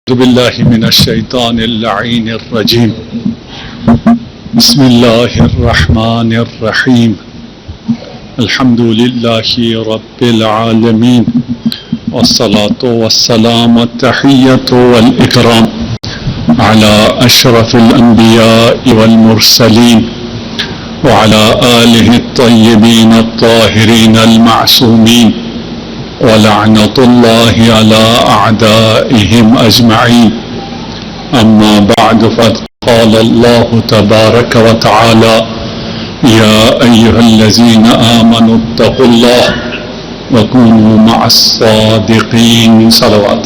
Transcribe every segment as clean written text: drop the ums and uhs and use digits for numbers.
أعوذ بالله من الشيطان اللعين الرجيم. بسم الله الرحمن الرحيم. الحمد لله رب العالمين، والصلاة والسلام التحية والإكرام على أشرف الأنبياء والمرسلين وعلى آله الطيبين الطاهرين المعصومين، ولعنة الله على أعدائهم أجمعين. أما بعد، فقال الله تبارك وتعالى: يا أيها الذين آمنوا اتقوا الله وكونوا مع الصادقين. صلوات.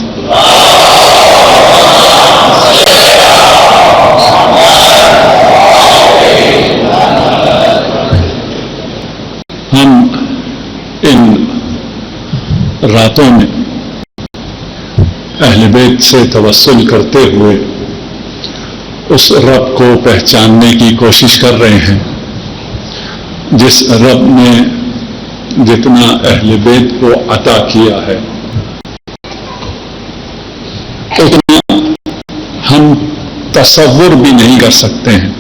ہم ان راتوں میں اہل بیت سے توسل کرتے ہوئے اس رب کو پہچاننے کی کوشش کر رہے ہیں جس رب نے جتنا اہل بیت کو عطا کیا ہے اتنا ہم تصور بھی نہیں کر سکتے ہیں.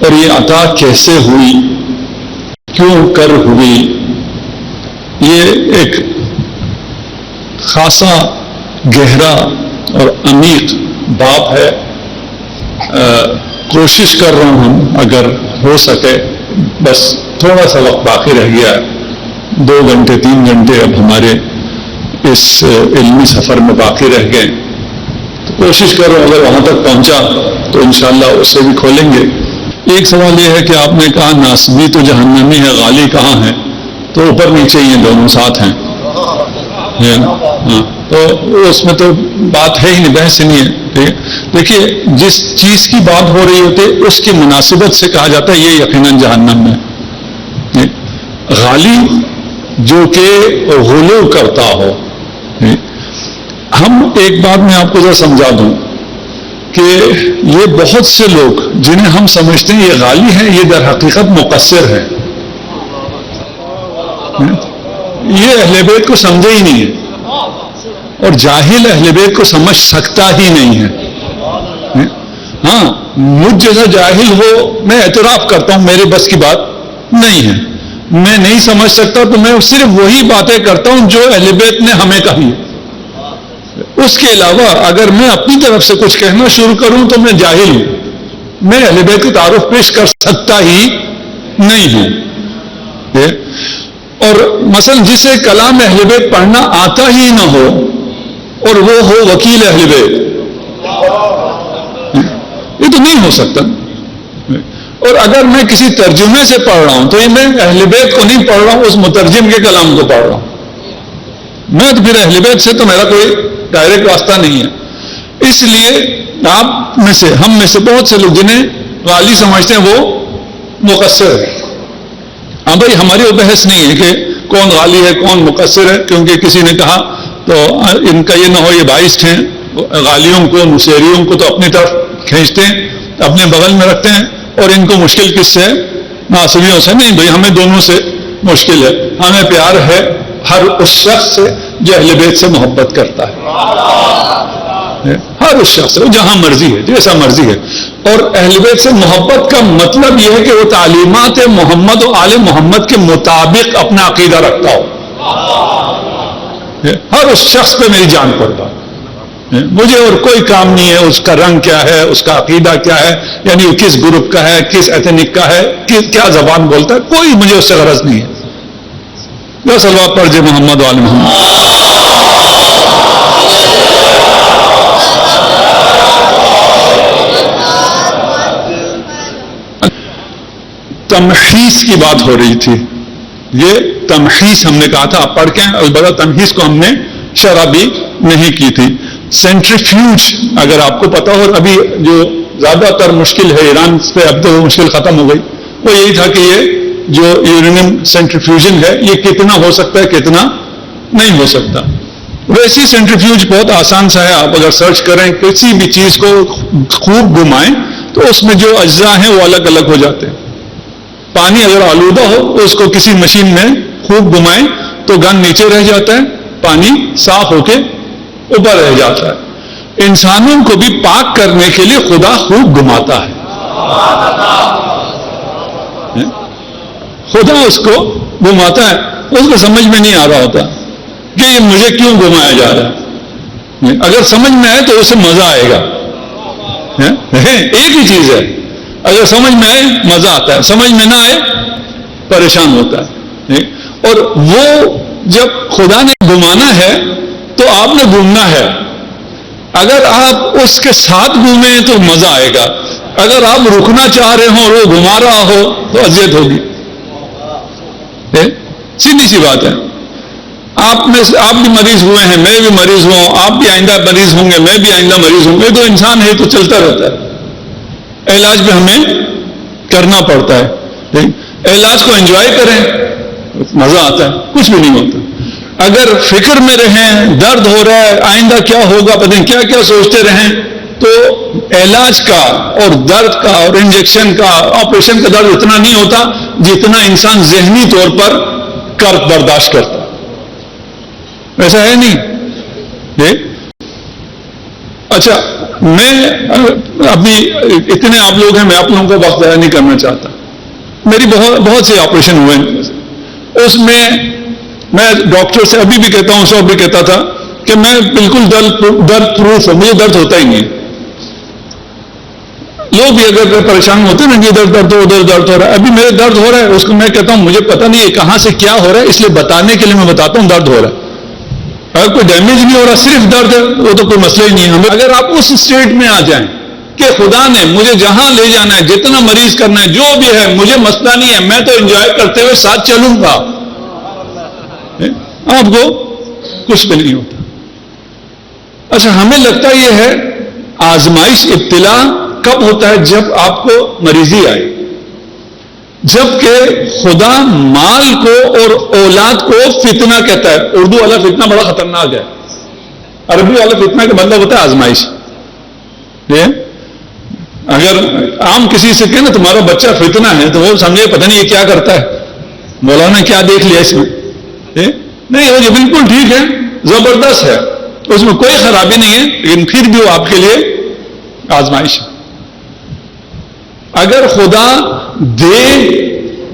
اور یہ عطا کیسے ہوئی، کیوں کر ہوئی، یہ ایک خاصا گہرا اور عمیق باب ہے. کوشش کر رہا ہوں اگر ہو سکے، بس تھوڑا سا وقت باقی رہ گیا، 2 گھنٹے 3 گھنٹے اب ہمارے اس علمی سفر میں باقی رہ گئے، تو کوشش کر رہا ہوں اگر وہاں تک پہنچا تو انشاءاللہ اسے بھی کھولیں گے. ایک سوال یہ ہے کہ آپ نے کہا ناسبی تو جہنمی ہے، غالی کہاں ہے؟ تو اوپر نیچے یہ دونوں ساتھ ہیں. تو اس میں تو بات ہے ہی نہیں، بحث ہی نہیں ہے. دیکھیے، جس چیز کی بات ہو رہی ہوتی ہے اس کی مناسبت سے کہا جاتا ہے یہ یقیناً جہنم میں. غالی جو کہ غلو کرتا ہو. ہم ایک بات میں آپ کو ذرا سمجھا دوں کہ یہ بہت سے لوگ جنہیں ہم سمجھتے ہیں یہ غالی ہیں، یہ در حقیقت مقصر ہیں. یہ اہل بیت کو سمجھے ہی نہیں ہے، اور جاہل اہل بیت کو سمجھ سکتا ہی نہیں ہے. ہاں، مجھ جیسا جاہل ہو، میں اعتراف کرتا ہوں میرے بس کی بات نہیں ہے، میں نہیں سمجھ سکتا، تو میں صرف وہی باتیں کرتا ہوں جو اہل بیت نے ہمیں کہی. اس کے علاوہ اگر میں اپنی طرف سے کچھ کہنا شروع کروں تو میں جاہل ہوں، میں اہل بیت کی تعارف پیش کر سکتا ہی نہیں ہوں. اور مثلا جسے کلام اہل بیت پڑھنا آتا ہی نہ ہو اور وہ ہو وکیل اہل بیت، یہ تو نہیں ہو سکتا. اور اگر میں کسی ترجمے سے پڑھ رہا ہوں تو یہ میں اہل بیت کو نہیں پڑھ رہا ہوں، اس مترجم کے کلام کو پڑھ رہا ہوں. میں تو پھر اہل بیت سے تو میرا کوئی ڈائریکٹ واسطہ نہیں ہے. اس لیے آپ میں سے، ہم میں سے بہت سے لوگ جنہیں غالی سمجھتے ہیں وہ مقصر ہے. ہاں بھائی، ہماری وہ بحث نہیں ہے کہ کون غالی ہے کون مقصر ہے، کیونکہ کسی نے کہا تو ان کا یہ نہ ہو یہ باعث ہیں، غالیوں کو نصیریوں کو تو اپنی طرف کھینچتے ہیں، اپنے بغل میں رکھتے ہیں، اور ان کو مشکل کس سے؟ ناصبیوں سے. نہیں بھائی، ہمیں دونوں سے مشکل ہے. ہمیں پیار ہے ہر اس شخص سے جو اہل بیت سے محبت کرتا ہے، ہر اس شخص سے، جہاں مرضی ہے، جیسا مرضی ہے. اور اہل بیت سے محبت کا مطلب یہ ہے کہ وہ تعلیمات محمد و آل محمد کے مطابق اپنا عقیدہ رکھتا ہو. ہر اس شخص پہ میری جان قربان. مجھے اور کوئی کام نہیں ہے اس کا رنگ کیا ہے، اس کا عقیدہ کیا ہے، یعنی وہ کس گروپ کا ہے، کس ایتھنک کا ہے، کیا زبان بولتا ہے، کوئی مجھے اس سے غرض نہیں ہے. بس صلوات پڑھ جے محمد و آل محمد. تمحیص کی بات ہو رہی تھی. یہ تمحیص ہم نے کہا تھا، آپ پڑھ کے البتہ تمحیص کو ہم نے شرح بھی نہیں کی تھی. سینٹریفیوج اگر آپ کو پتا ہو، ابھی جو زیادہ تر مشکل ہے ایران پہ، اب تو وہ مشکل ختم ہو گئی، وہ یہی تھا کہ یہ جو یورینیم سینٹریفیوژن ہے یہ کتنا ہو سکتا ہے کتنا نہیں ہو سکتا. ویسی سینٹریفیوج بہت آسان سا ہے. آپ اگر سرچ کریں کسی بھی چیز کو خوب گھمائیں تو اس میں جو اجزاء ہیں وہ الگ الگ ہو جاتے ہیں. پانی اگر آلودہ ہو تو اس کو کسی مشین میں خوب گھمائیں تو گن نیچے رہ جاتا ہے، پانی صاف ہو کے اوپر رہ جاتا ہے. انسانوں کو بھی پاک کرنے کے لیے خدا خوب گھماتا ہے. خدا اس کو گھماتا ہے, اس کو سمجھ میں نہیں آ رہا ہوتا کہ یہ مجھے کیوں گھمایا جا رہا ہے. اگر سمجھ میں آئے تو اسے مزہ آئے گا. ایک ہی چیز ہے, اگر سمجھ میں آئے مزہ آتا ہے, سمجھ میں نہ آئے پریشان ہوتا ہے. اور وہ جب خدا نے گھمانا ہے تو آپ نے گھومنا ہے. اگر آپ اس کے ساتھ گھومیں تو مزہ آئے گا, اگر آپ رکنا چاہ رہے ہوں اور وہ گھما رہا ہو تو اذیت ہوگی. سیدھی سی بات ہے. آپ بھی مریض ہوئے ہیں, میں بھی مریض ہوں, آپ بھی آئندہ مریض ہوں گے, میں بھی آئندہ مریض ہوں گے. تو انسان ہے تو چلتا رہتا ہے. علاج بھی ہمیں کرنا پڑتا ہے. علاج کو انجوائے کریں, مزہ آتا ہے, کچھ بھی نہیں ہوتا. اگر فکر میں رہیں, درد ہو رہا ہے, آئندہ کیا ہوگا, پتہ نہیں کیا کیا سوچتے رہیں, تو علاج کا اور درد کا اور انجیکشن کا, آپریشن کا درد اتنا نہیں ہوتا جتنا انسان ذہنی طور پر کرب برداشت کرتا. ایسا ہے نہیں. اچھا, میں ابھی اتنے آپ لوگ ہیں, میں آپ لوگوں کو وقت ضائع نہیں کرنا چاہتا. میری بہت سے آپریشن ہوئے ہیں. اس میں میں ڈاکٹر سے ابھی بھی کہتا ہوں, سو بھی کہتا تھا کہ میں بالکل درد پروف ہوں, مجھے درد ہوتا ہی نہیں ہے. لوگ بھی اگر پریشان ہوتے ہیں نا کہ ادھر درد ہو ادھر درد ہو رہا ہے, ابھی میرے درد ہو رہا ہے, اس کو میں کہتا ہوں مجھے پتہ نہیں ہے کہاں سے کیا ہو رہا ہے, اس لیے بتانے کے لیے میں بتاتا ہوں درد ہو رہا ہے. اگر کوئی ڈیمیج نہیں ہو رہا, صرف درد ہے, وہ تو کوئی مسئلہ ہی نہیں ہے. اگر آپ اس اسٹیٹ میں آ جائیں کہ خدا نے مجھے جہاں لے جانا ہے, جتنا مریض کرنا ہے, جو بھی ہے, مجھے مسئلہ نہیں ہے, میں تو انجوائے کرتے ہوئے ساتھ چلوں گا, آپ کو کچھ بھی نہیں ہوتا. اچھا, ہمیں لگتا یہ ہے آزمائش ابتلا کب ہوتا ہے؟ جب آپ کو مریضی آئے. جبکہ خدا مال کو اور اولاد کو فتنہ کہتا ہے. اردو والا فتنہ بڑا خطرناک ہے, عربی والا فتنہ کا مطلب ہوتا ہے آزمائش. اگر عام کسی سے کہنا تمہارا بچہ فتنہ ہے تو وہ سمجھے پتہ نہیں یہ کیا کرتا ہے, مولانا کیا دیکھ لیا اس میں. نہیں, وہ بالکل ٹھیک ہے, زبردست ہے, اس میں کوئی خرابی نہیں ہے, لیکن پھر بھی وہ آپ کے لیے آزمائش ہے. اگر خدا دے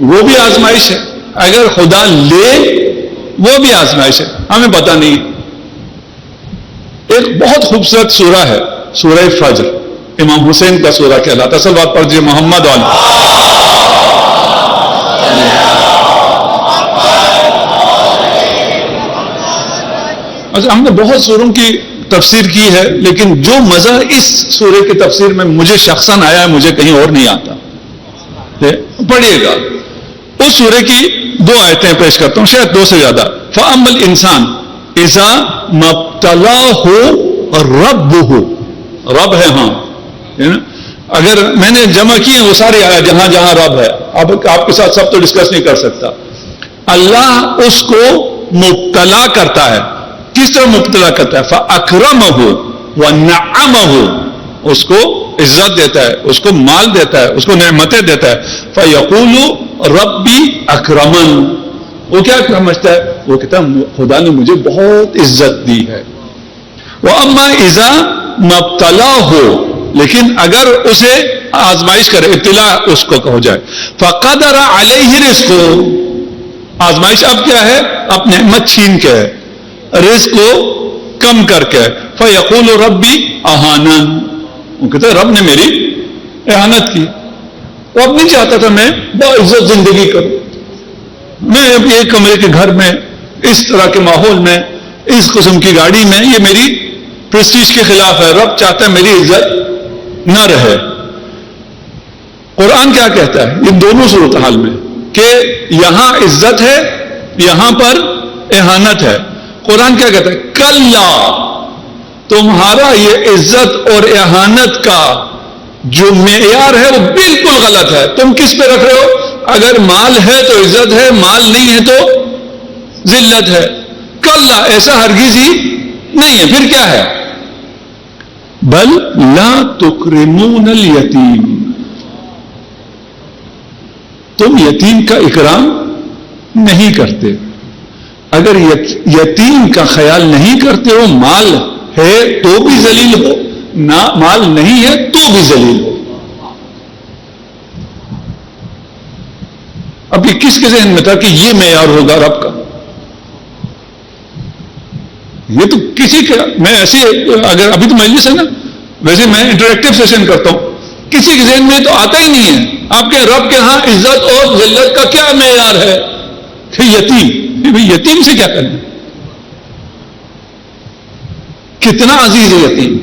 وہ بھی آزمائش ہے, اگر خدا لے وہ بھی آزمائش ہے, ہمیں پتہ نہیں. ایک بہت خوبصورت سورہ ہے, سورہ فجر, امام حسین کا سورہ کہلاتا. اصل بات پڑھ دیجیے محمد والی. اچھا, ہم نے بہت سوروں کی تفسیر کی ہے, لیکن جو مزہ اس سورے کی تفسیر میں مجھے شخصاً آیا ہے, مجھے کہیں اور نہیں آتا. پڑھیے گا, اس سورے کی 2 آیتیں پیش کرتا ہوں, شاید 2 سے زیادہ. فَأَمَّا الْإِنسَانُ إِذَا مَبْتَلَاهُ رَبُّهُ, رب ہے ہاں, اگر میں نے جمع کی ہیں وہ ساری آیا جہاں جہاں رب ہے. اب آپ کے ساتھ سب تو ڈسکس نہیں کر سکتا. اللہ اس کو مبتلا کرتا ہے. کس طرح مبتلا کرتا ہے؟ فَأَكْرَمَهُ وَنَعَّمَهُ, اس کو عزت دیتا ہے, اس کو مال دیتا ہے, اس کو نعمتیں دیتا ہے. فَيَقُولُ رَبِّي أَكْرَمَنِ, وہ کیا سمجھتا ہے؟ وہ کہتا ہے خدا نے مجھے بہت عزت دی ہے. وَأَمَّا إِذَا مَبْتَلَاهُ, لیکن اگر اسے آزمائش کرے, ابتلا اس کو ہو جائے, فَقَدَرَ عَلَيْهِ رِزْقُهُ, آزمائش اب کیا ہے؟ اب نعمت چھین کے ہے, رزق کو کم کر کے. فَيَقُولُ رَبِّي أَهَانَنِ, وہ کہتا ہے رب نے میری اہانت کی. وہ اب نہیں چاہتا تھا میں باعزت زندگی کروں, میں اب ایک کمرے کے گھر میں, اس طرح کے ماحول میں, اس قسم کی گاڑی میں, یہ میری پریسٹیج کے خلاف ہے. رب چاہتا ہے میری عزت نہ رہے. قرآن کیا کہتا ہے ان دونوں صورتحال میں کہ یہاں عزت ہے, یہاں پر اہانت ہے. قرآن کیا کہتا ہے؟ کلا, تمہارا یہ عزت اور اہانت کا جو معیار ہے وہ بالکل غلط ہے. تم کس پہ رکھ رہے ہو؟ اگر مال ہے تو عزت ہے, مال نہیں ہے تو ذلت ہے. کلا, ایسا ہرگز ہی نہیں ہے. پھر کیا ہے؟ بل لا تکرمون الیتیم, تم یتیم کا اکرام نہیں کرتے. اگر یتیم کا خیال نہیں کرتے ہو, مال ہے تو بھی ذلیل ہو، مال نہیں ہے تو بھی ذلیل ہو. اب یہ کس کے ذہن میں تھا کہ یہ معیار ہوگا رب کا؟ یہ تو کسی کا، میں ایسے اگر ابھی تو مجلس ہے نا، ویسے میں انٹریکٹیو سیشن کرتا ہوں، کسی کے ذہن میں تو آتا ہی نہیں ہے. آپ کے رب کے ہاں عزت اور ذلت کا کیا معیار ہے؟ کہ یتیم، یتیم سے کیا کرنا، کتنا عزیز ہے یتیم.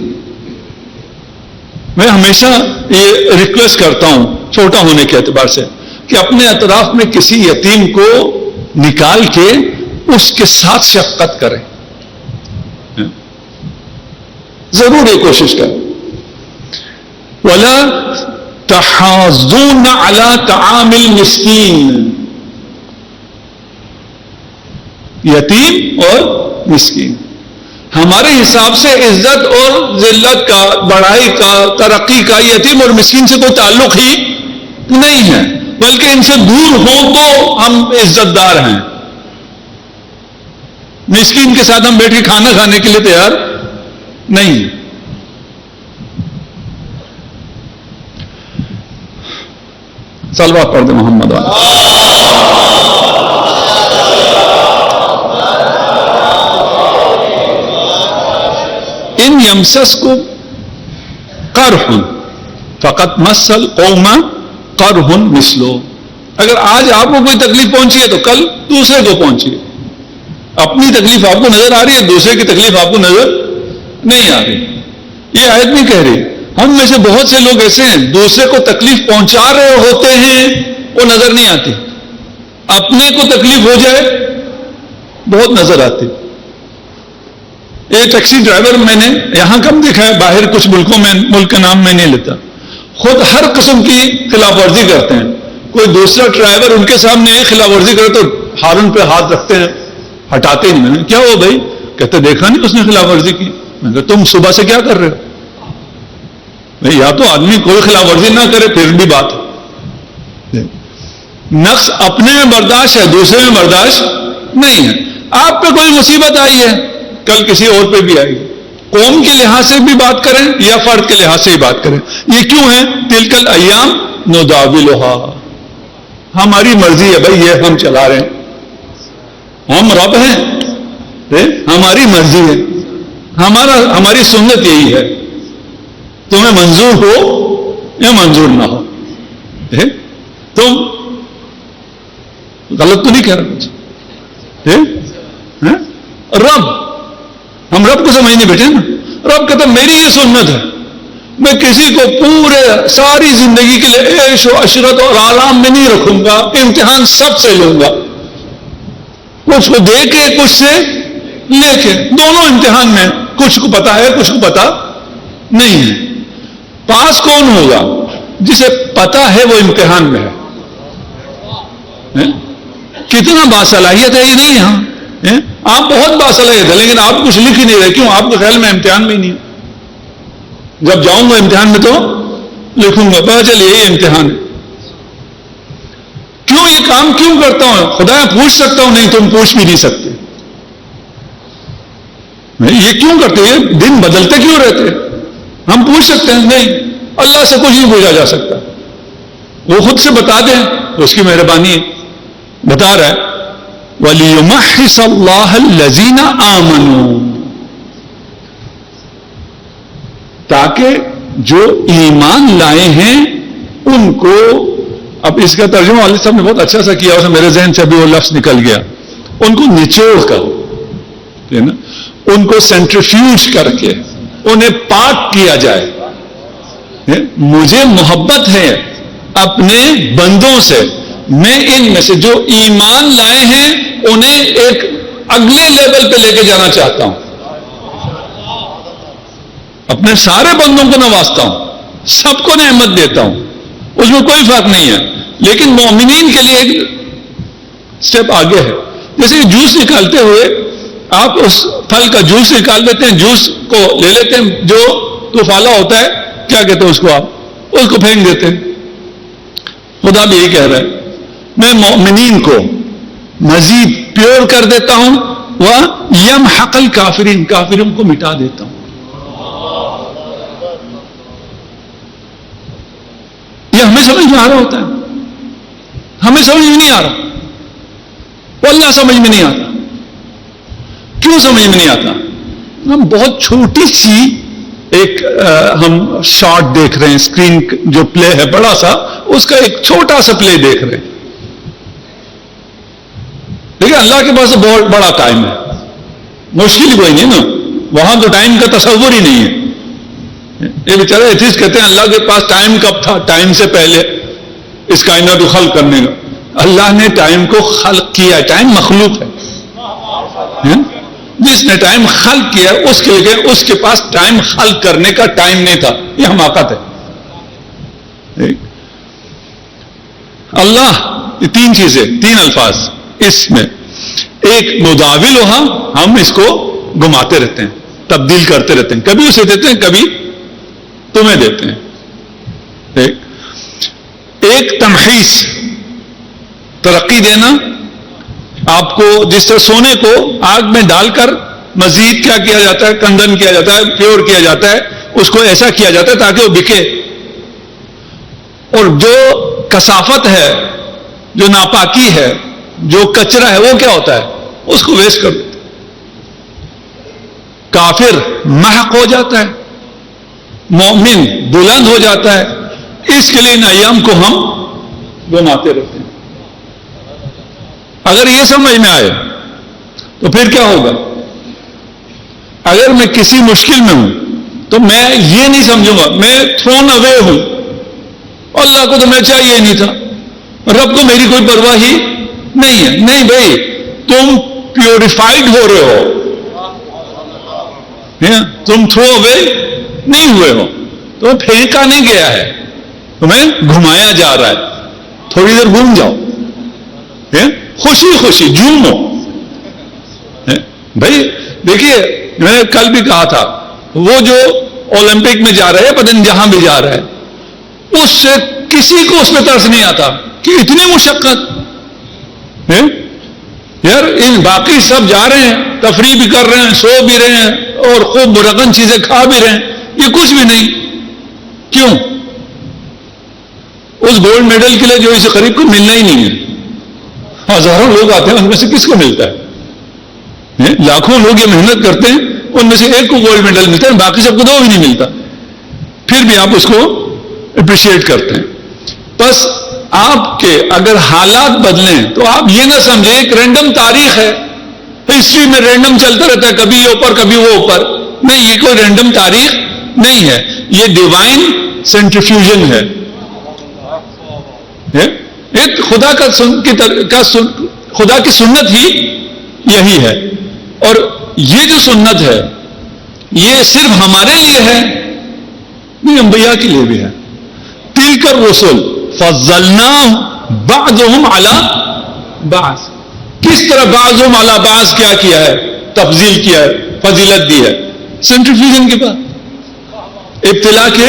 میں ہمیشہ یہ ریکویسٹ کرتا ہوں چھوٹا ہونے کے اعتبار سے کہ اپنے اطراف میں کسی یتیم کو نکال کے اس کے ساتھ شفقت کریں. ضرور یہ کوشش کریں. وَلَا تَحَاضُونَ عَلَى طَعَامِ الْمِسْكِينِ، یتیم اور مسکین ہمارے حساب سے عزت اور ذلت کا، بڑائی کا، ترقی کا یتیم اور مسکین سے کوئی تعلق ہی نہیں ہے، بلکہ ان سے دور ہوں تو ہم عزت دار ہیں. مسکین کے ساتھ ہم بیٹھ کے کھانا کھانے کے لیے تیار نہیں. صلوات پڑھ دیں محمد ان یمسسکم قرح فقد مس القوم قرح مثلہ. اگر آج آپ کو کوئی تکلیف پہنچی ہے تو کل دوسرے کو پہنچی ہے. اپنی تکلیف آپ کو نظر آ رہی ہے، دوسرے کی تکلیف آپ کو نظر نہیں آ رہی. یہ آیت نہیں کہہ رہی. ہم میں سے بہت سے لوگ ایسے ہیں دوسرے کو تکلیف پہنچا رہے ہوتے ہیں، وہ نظر نہیں آتی. اپنے کو تکلیف ہو جائے بہت نظر آتی. یہ ٹیکسی ڈرائیور میں نے یہاں کم دیکھا ہے، باہر کچھ ملکوں میں، ملک کا نام میں نہیں لیتا، خود ہر قسم کی خلاف ورزی کرتے ہیں. کوئی دوسرا ڈرائیور ان کے سامنے خلاف ورزی کرے تو ہارن پہ ہاتھ رکھتے ہیں، ہٹاتے نہیں. میں نے کیا ہو بھائی؟ کہتے دیکھا نہیں اس نے خلاف ورزی کی. میں نے کہا تم صبح سے کیا کر رہے ہو؟ یا تو آدمی کوئی خلاف ورزی نہ کرے پھر بھی بات ہے. نقص اپنے میں برداشت ہے، دوسرے میں برداشت نہیں ہے. آپ پہ کوئی مصیبت آئی ہے، کل کسی اور پہ بھی آئے گی. قوم کے لحاظ سے بھی بات کریں یا فرد کے لحاظ سے ہی بات کریں. یہ کیوں ہے؟ تلک الایام نداولها، ہماری مرضی ہے بھائی، یہ ہم چلا رہے ہیں، ہم رب ہیں، ہماری مرضی ہے، ہماری سنت یہی ہے. تمہیں منظور ہو یا منظور نہ ہو. تم غلط تو نہیں کہہ رہے کچھ. رب، ہم رب کو سمجھنے بیٹھے نا. رب کہتا میری یہ سنت ہے، میں کسی کو پورے ساری زندگی کے لیے عیش و عشرت اور آرام میں نہیں رکھوں گا، امتحان سب سے لوں گا. کچھ کو دے کے کچھ سے لے کے، دونوں امتحان میں. کچھ کو پتا ہے کچھ کو پتا نہیں ہے. پاس کون ہوگا؟ جسے پتا ہے وہ امتحان میں ہے. کتنا باصلاحیت ہے یہ نہیں یہاں. آپ بہت باصلاحیت ہے لیکن آپ کچھ لکھ ہی نہیں رہے. کیوں؟ آپ کے خیال میں امتحان میں ہی نہیں. جب جاؤں گا امتحان میں تو لکھوں گا، پتا چلے یہی امتحان ہے. کیوں یہ کام کیوں کرتا ہوں؟ خدا پوچھ سکتا ہوں، نہیں تم پوچھ بھی نہیں سکتے. یہ کیوں کرتے؟ یہ دن بدلتے کیوں رہتے؟ ہم پوچھ سکتے ہیں؟ نہیں، اللہ سے کچھ نہیں پوچھا جا سکتا. وہ خود سے بتا دیں، اس کی مہربانی ہے. بتا رہا ہے وَلِيُمَحِّصَ اللَّهَ الَّذِينَ آمَنُوا، تاکہ جو ایمان لائے ہیں ان کو. اب اس کا ترجمہ والد صاحب نے بہت اچھا سا کیا، اسے میرے ذہن سے ابھی وہ لفظ نکل گیا. ان کو نچوڑ کر، ان کو سینٹریفیوج کر کے انہیں پاک کیا جائے. مجھے محبت ہے اپنے بندوں سے، میں ان میں سے جو ایمان لائے ہیں انہیں ایک اگلے لیول پہ لے کے جانا چاہتا ہوں. اپنے سارے بندوں کو نوازتا ہوں، سب کو نعمت دیتا ہوں، اس میں کوئی فرق نہیں ہے. لیکن مومنین کے لیے ایک سٹیپ آگے ہے. جیسے جوس نکالتے ہوئے آپ اس پھل کا جوس نکال دیتے ہیں، جوس کو لے لیتے ہیں، جو توفالا ہوتا ہے کیا کہتے ہیں اس کو، آپ اس کو پھینک دیتے ہیں. خدا بھی یہی کہہ رہا ہے میں مومنین کو مزید پیور کر دیتا ہوں، وہ یمحق الکافرین، کافروں کو مٹا دیتا ہوں. آ رہا ہوتا ہے. ہمیں سمجھ میں نہیں آ رہا, وہ اللہ سمجھ میں نہیں آتا. کیوں سمجھ میں نہیں آتا؟ ہم بہت چھوٹی سی ایک ہم شارٹ دیکھ رہے ہیں, اسکرین جو پلے ہے بڑا سا, اس کا ایک چھوٹا سا پلے دیکھ رہے ہیں. لیکن اللہ کے پاس بہت بڑا ٹائم ہے, مشکل کوئی نہیں نا, وہاں تو ٹائم کا تصور ہی نہیں ہے. یہ بیچارے ایتھیسٹ کہتے ہیں اللہ کے پاس ٹائم کب تھا؟ ٹائم سے پہلے اس کائنات کو خلق کرنے کا. اللہ نے ٹائم کو خلق کیا ہے, ٹائم مخلوق ہے. جس نے ٹائم خلق کیا اس کے لیے اس کے پاس ٹائم خلق کرنے کا ٹائم نہیں تھا. یہ حماقت ہے. اللہ, یہ تین چیزیں, تین الفاظ اس میں. ایک مداولھا, ہم اس کو گھماتے رہتے ہیں, تبدیل کرتے رہتے ہیں, کبھی اسے دیتے ہیں کبھی تمہیں دیتے ہیں. ایک تمحیص, ترقی دینا. آپ کو جس طرح سونے کو آگ میں ڈال کر مزید کیا کیا جاتا ہے, کندن کیا جاتا ہے, پیور کیا جاتا ہے, اس کو ایسا کیا جاتا ہے تاکہ وہ بکے. اور جو کثافت ہے, جو ناپاکی ہے, جو کچرا ہے, وہ کیا ہوتا ہے؟ اس کو ویسٹ کر دیتے. کافر محق ہو جاتا ہے, مومن بلند ہو جاتا ہے. اس کے لیے ان ایام کو ہم گھماتے رہتے ہیں. اگر یہ سمجھ میں آئے تو پھر کیا ہوگا؟ اگر میں کسی مشکل میں ہوں تو میں یہ نہیں سمجھوں گا میں تھرون اوے ہوں, اللہ کو تو میں چاہیے نہیں تھا, رب کو میری کوئی پرواہ ہی نہیں ہے. نہیں بھائی, تم پیوریفائڈ ہو رہے ہو, تم تھرو اوے نہیں ہوئے ہو, تمہیں پھینکا نہیں گیا ہے, تمہیں گھمایا جا رہا ہے. تھوڑی دیر گھوم جاؤ, خوشی خوشی جھومو. بھائی دیکھیے, میں نے کل بھی کہا تھا, وہ جو اولمپک میں جا رہے ہیں, پتہ نہیں جہاں بھی جا رہا ہے, اس سے کسی کو اس میں ترس نہیں آتا کہ اتنی مشقت. یار ان باقی سب جا رہے ہیں, تفریح بھی کر رہے ہیں, سو بھی رہے ہیں, اور خوب مرغن چیزیں کھا بھی رہے ہیں, یہ کچھ بھی نہیں. کیوں؟ اس گولڈ میڈل کے لیے جو اسے قریب کو ملنا ہی نہیں ہے. ہزاروں لوگ آتے ہیں, ان میں سے کس کو ملتا ہے؟ لاکھوں لوگ یہ محنت کرتے ہیں, ان میں سے ایک کو گولڈ میڈل ملتا ہے, باقی سب کو دو بھی نہیں ملتا. پھر بھی آپ اس کو اپریشیٹ کرتے ہیں. بس آپ کے اگر حالات بدلیں تو آپ یہ نہ سمجھیں ایک رینڈم تاریخ ہے, ہسٹری میں رینڈم چلتا رہتا ہے, کبھی یہ اوپر کبھی وہ اوپر. نہیں, یہ کوئی رینڈم تاریخ نہیں ہے, یہ ڈیوائن سینٹریفیوژن ہے. ایک خدا کی سنت ہی یہی ہے. اور یہ جو سنت ہے یہ صرف ہمارے لیے ہے نہیں, انبیاء کے لیے بھی ہے. تلک الرسل فضلنا بعضهم على بعض. کس طرح بعضهم على بعض کیا ہے؟ تفضیل کیا ہے, فضیلت دی ہے. سینٹریفیوژن کے بعد, ابتلا کے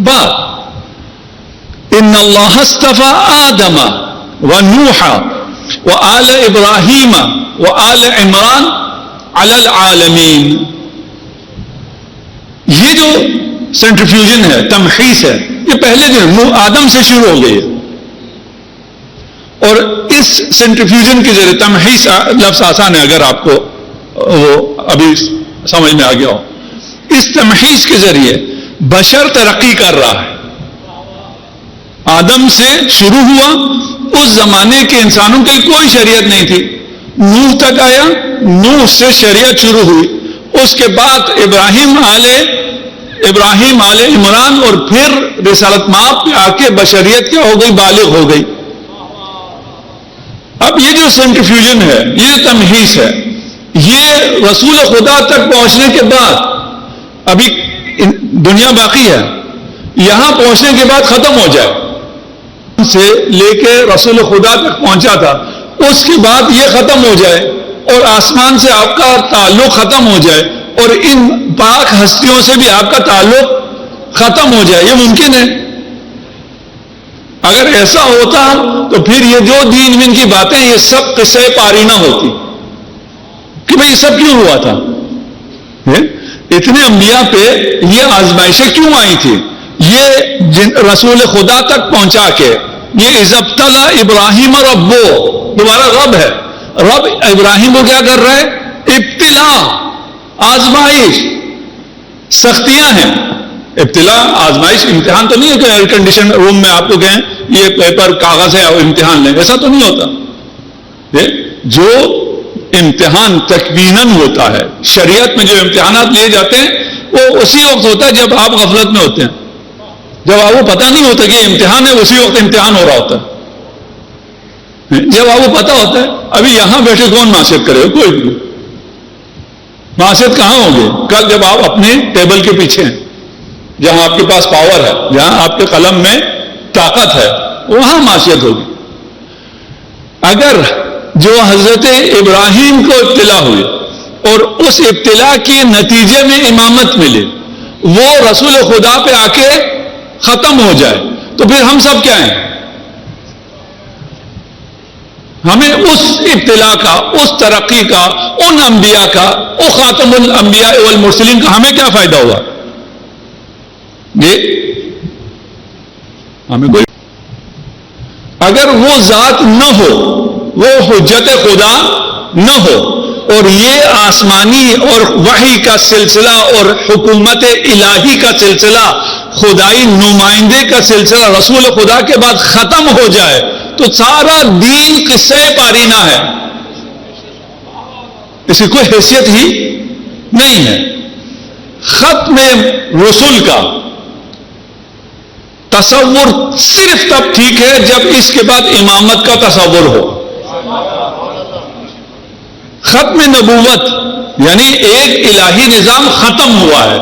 بعد. ان اللہ اصطفى آدم ونوح وآل ابراہیم وآل عمران علی العالمین. یہ جو سینٹریفیوژن ہے, تمحیص ہے, یہ پہلے جو آدم سے شروع ہو گئی ہے. اور اس سینٹریفیوژن کے ذریعے, تمحیص لفظ آسان ہے اگر آپ کو وہ ابھی سمجھ میں آ گیا ہو, اس تمحیص کے ذریعے بشر ترقی کر رہا ہے. آدم سے شروع ہوا, اس زمانے کے انسانوں کے لیے کوئی شریعت نہیں تھی, نوح تک آیا, نوح سے شریعت شروع ہوئی, اس کے بعد ابراہیم آل عمران, اور پھر رسالت مآب پہ آ کے بشریت کیا ہو گئی؟ بالغ ہو گئی. اب یہ جو سینٹریفیوژن ہے, یہ تمحیص ہے, یہ رسول خدا تک پہنچنے کے بعد, ابھی دنیا باقی ہے, یہاں پہنچنے کے بعد ختم ہو جائے, سے لے کے رسول خدا تک پہنچا تھا, اس کے بعد یہ ختم ہو جائے اور آسمان سے آپ کا تعلق ختم ہو جائے, اور ان پاک ہستیوں سے بھی آپ کا تعلق ختم ہو جائے, یہ ممکن ہے؟ اگر ایسا ہوتا تو پھر یہ جو دین وین کی باتیں, یہ سب قصے پاری نہ ہوتی کہ بھئی یہ سب کیوں ہوا تھا. اتنے انبیاء پہ یہ آزمائشیں کیوں آئی تھی؟ یہ رسول خدا تک پہنچا کے یہ اذبتلا ابراہیم ربو، دوبارہ رب ہے، رب ابراہیم کو کیا کر رہا ہے؟ ابتلا، آزمائش، سختیاں ہیں۔ ابتلا آزمائش، امتحان تو نہیں ہے کہ ایئر کنڈیشن روم میں آپ کو کہیں یہ پیپر کاغذ ہے اور امتحان لیں، ایسا تو نہیں ہوتا۔ جو امتحان تکویناً ہوتا ہے، شریعت میں جو امتحانات لیے جاتے ہیں وہ اسی وقت ہوتا ہے جب آپ غفلت میں ہوتے ہیں، جب آپ کو پتہ نہیں ہوتا کہ یہ امتحان ہے، اسی وقت امتحان ہو رہا ہوتا ہے۔ جب آپ کو پتہ ہوتا ہے، ابھی یہاں بیٹھے کون معاشرت کرے گا؟ کوئی بھی معاشرت کہاں ہوگی؟ کل جب آپ اپنے ٹیبل کے پیچھے ہیں، جہاں آپ کے پاس پاور ہے، جہاں آپ کے قلم میں طاقت ہے، وہاں معاشرت ہوگی۔ اگر جو حضرت ابراہیم کو ابتلا ہوئی اور اس ابتلا کے نتیجے میں امامت ملے، وہ رسول خدا پہ آ کے ختم ہو جائے، تو پھر ہم سب کیا ہیں؟ ہمیں اس ابتلا کا، اس ترقی کا، ان انبیاء کا، او خاتم الانبیاء والمرسلین کا ہمیں کیا فائدہ ہوا؟ یہ ہمیں کوئی، اگر وہ ذات نہ ہو، وہ حجت خدا نہ ہو، اور یہ آسمانی اور وحی کا سلسلہ اور حکومت الہی کا سلسلہ، خدائی نمائندے کا سلسلہ رسول خدا کے بعد ختم ہو جائے تو سارا دین قصے پارینہ ہے، اس کی کوئی حیثیت ہی نہیں ہے۔ ختم رسول کا تصور صرف تب ٹھیک ہے جب اس کے بعد امامت کا تصور ہو۔ ختم نبوت یعنی ایک الہی نظام ختم ہوا ہے،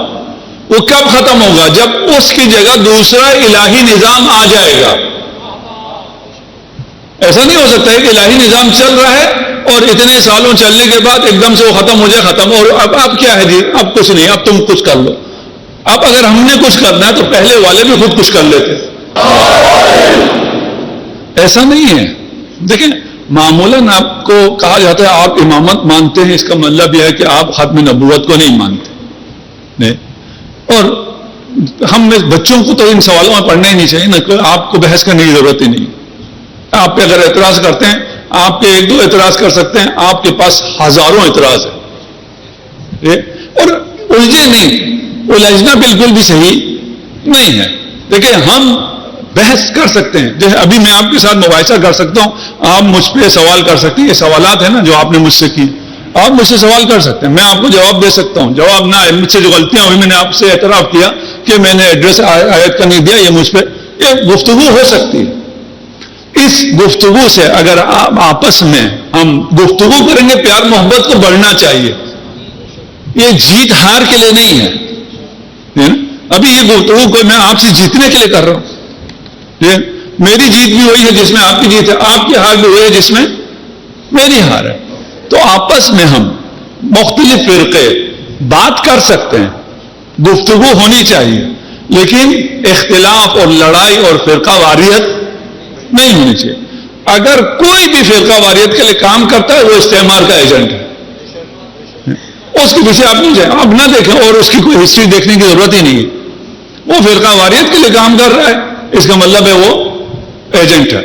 وہ کب ختم ہوگا؟ جب اس کی جگہ دوسرا الہی نظام آ جائے گا۔ ایسا نہیں ہو سکتا ہے کہ الہی نظام چل رہا ہے اور اتنے سالوں چلنے کے بعد ایک دم سے وہ ختم ہو جائے، ختم، اور اب کیا ہے جی، اب کچھ نہیں، اب تم کچھ کر لو۔ اب اگر ہم نے کچھ کرنا ہے تو پہلے والے بھی خود کچھ کر لیتے، ایسا نہیں ہے۔ دیکھیں معمولاً آپ کو کہا جاتا ہے آپ امامت مانتے ہیں، اس کا مطلب یہ ہے کہ آپ ختم نبوت کو نہیں مانتے، نہیں۔ اور ہم بچوں کو تو ان سوالوں میں پڑھنا ہی نہیں چاہیے نا، آپ کو بحث کرنے کی ضرورت ہی نہیں۔ آپ پہ اگر اعتراض کرتے ہیں، آپ کے ایک دو اعتراض کر سکتے ہیں، آپ کے پاس ہزاروں اعتراض ہیں، اور الجھے نہیں، الجھنا بالکل بھی صحیح نہیں ہے۔ دیکھیں ہم بحث کر سکتے ہیں، جیسے ابھی میں آپ کے ساتھ مباحثہ کر سکتا ہوں، آپ مجھ پہ سوال کر سکتے ہیں، یہ سوالات ہیں نا جو آپ نے مجھ سے کی، آپ مجھ سے سوال کر سکتے ہیں، میں آپ کو جواب دے سکتا ہوں۔ جواب نہ ہے، مجھ سے جو غلطیاں ہوئی، میں نے آپ سے اعتراف کیا کہ میں نے ایڈریس آیت کا نہیں دیا، یہ مجھ پہ، یہ گفتگو ہو سکتی ہے۔ اس گفتگو سے اگر آپ آپس میں ہم گفتگو کریں گے، پیار محبت کو بڑھنا چاہیے، یہ جیت ہار کے لیے نہیں ہے۔ ابھی یہ گفتگو کو میں آپ سے جیتنے کے لیے کر رہا ہوں، میری جیت بھی وہی ہے جس میں آپ کی جیت ہے، آپ کی ہار بھی وہی ہے جس میں میری ہار ہے۔ تو آپس میں ہم مختلف فرقے بات کر سکتے ہیں، گفتگو ہونی چاہیے، لیکن اختلاف اور لڑائی اور فرقہ واریت نہیں ہونی چاہیے۔ اگر کوئی بھی فرقہ واریت کے لیے کام کرتا ہے وہ استعمار کا ایجنٹ ہے، اس کے پیچھے آپ نہیں جائیں، آپ نہ دیکھیں، اور اس کی کوئی ہسٹری دیکھنے کی ضرورت ہی نہیں ہے۔ وہ فرقہ واریت کے لیے کام کر رہا ہے، اس کا مطلب ہے وہ ایجنٹ ہے۔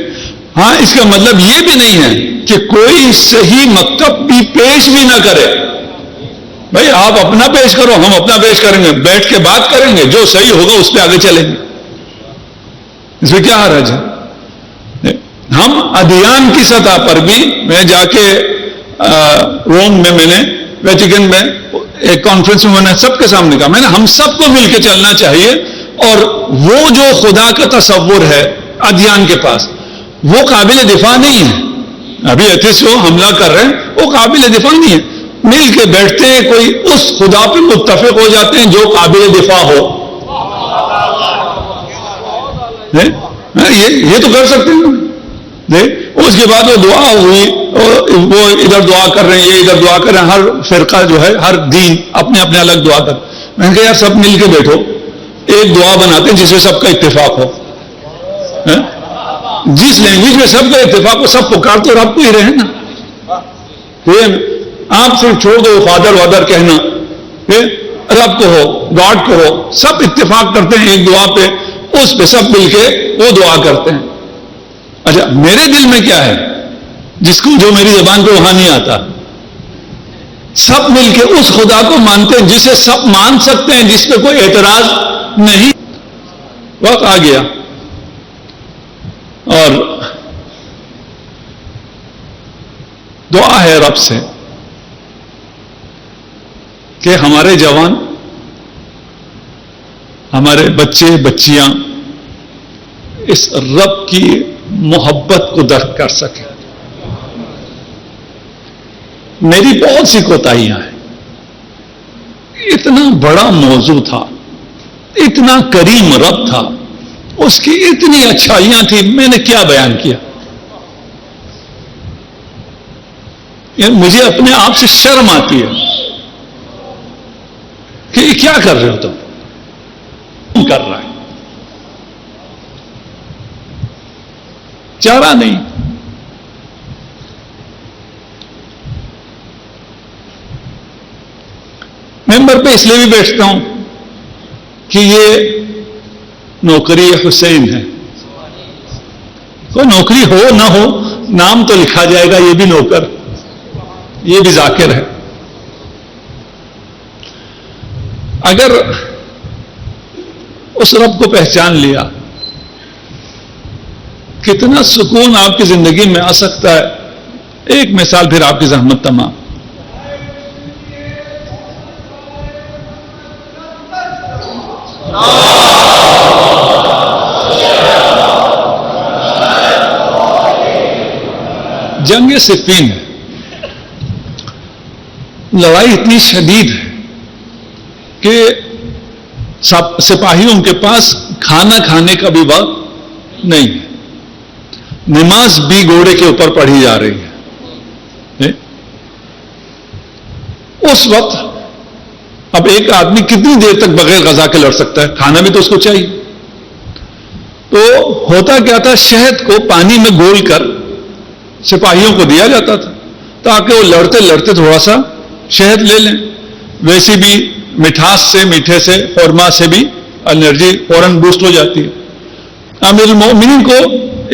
ہاں، اس کا مطلب یہ بھی نہیں ہے کہ کوئی صحیح مکتب بھی پیش بھی نہ کرے۔ بھائی آپ اپنا پیش کرو، ہم اپنا پیش کریں گے، بیٹھ کے بات کریں گے، جو صحیح ہوگا اس پہ آگے چلیں گے، اس میں کیا حرج ہے؟ ہم ادیان کی سطح پر بھی، میں جا کے روم میں، میں نے ویٹیکن میں ایک کانفرنس میں نے سب کے سامنے کہا، میں نے ہم سب کو مل کے چلنا چاہیے، اور وہ جو خدا کا تصور ہے ادیان کے پاس، وہ قابل دفاع نہیں ہے۔ ابھی ایتھیسٹ جو حملہ کر رہے ہیں وہ قابل دفاع نہیں ہے، مل کے بیٹھتے ہیں، کوئی اس خدا پہ متفق ہو جاتے ہیں جو قابل دفاع ہو، یہ تو کر سکتے ہیں۔ اس کے بعد وہ دعا ہوئی، وہ ادھر دعا کر رہے ہیں، یہ ادھر دعا کر رہے ہیں، ہر فرقہ جو ہے، ہر دین اپنے اپنے الگ دعا کر۔ میں نے کہا یار سب مل کے بیٹھو، ایک دعا بناتے ہیں جس میں سب کا اتفاق ہو، جس لینگویج میں سب کا اتفاق ہو، سب پکارتے اور آپ کو ہی رہے نا۔ آپ صرف چھوڑ دو فادر وادر کہنا، رب کو ہو، گاڈ کو ہو، سب اتفاق کرتے ہیں ایک دعا پہ، اس پہ سب مل کے وہ دعا کرتے ہیں. اچھا میرے دل میں کیا ہے جس کو جو میری زبان پہ وہاں نہیں آتا؟ سب مل کے اس خدا کو مانتے ہیں جسے سب مان سکتے ہیں، جس پہ کوئی اعتراض نہیں. وقت آ گیا اور دعا ہے رب سے کہ ہمارے جوان، ہمارے بچے بچیاں اس رب کی محبت کو درک کر سکیں. میری بہت سی کوتاہیاں ہیں. اتنا بڑا موضوع تھا، اتنا کریم رب تھا، اس کی اتنی اچھائیاں تھیں، میں نے کیا بیان کیا؟ مجھے اپنے آپ سے شرم آتی ہے کہ یہ کیا کر رہے ہو تم کر رہا ہے. چارہ نہیں. ممبر پہ اس لیے بھی بیٹھتا ہوں کہ یہ نوکری حسین ہے. کوئی نوکری ہو نہ ہو، نام تو لکھا جائے گا، یہ بھی نوکر، یہ بھی ذاکر ہے. اگر اس رب کو پہچان لیا، کتنا سکون آپ کی زندگی میں آ سکتا ہے. ایک مثال پھر آپ کی زحمت تمام. جنگ صفین ہے، لڑائی اتنی شدید ہے کہ سپاہیوں کے پاس کھانا کھانے کا بھی وقت نہیں ہے. نماز بھی گھوڑے کے اوپر پڑھی جا رہی ہے. اس وقت اب ایک آدمی کتنی دیر تک بغیر غذا کے لڑ سکتا ہے؟ کھانا بھی تو اس کو چاہیے. تو ہوتا کیا تھا، شہد کو پانی میں گھول کر سپاہیوں کو دیا جاتا تھا تاکہ وہ لڑتے لڑتے تھوڑا سا شہد لے لیں. ویسے بھی مٹھاس سے، میٹھے سے، خورما سے بھی انرجی فوراً بوسٹ ہو جاتی ہے. امیر المومنین کو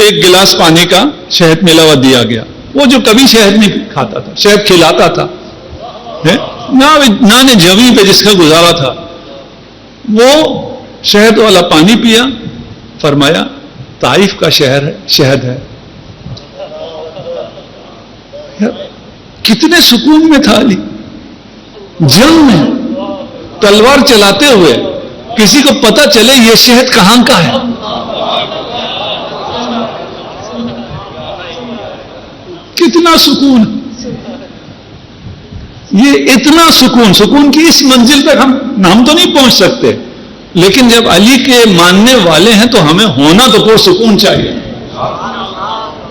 ایک گلاس پانی کا شہد ملا ہوا دیا گیا. وہ جو کبھی شہد نہیں کھاتا تھا، شہد کھلاتا تھا، نانے جوی پہ جس کا گزارا تھا، وہ شہد والا پانی پیا. فرمایا طائف کا شہر ہے، شہد ہے. کتنے سکون میں تھا علی. جنگ میں تلوار چلاتے ہوئے کسی کو پتا چلے یہ شہد کہاں کا ہے. کتنا سکون. یہ اتنا سکون، سکون کی اس منزل تک ہم تو نہیں پہنچ سکتے، لیکن جب علی کے ماننے والے ہیں تو ہمیں ہونا تو کوئی سکون چاہیے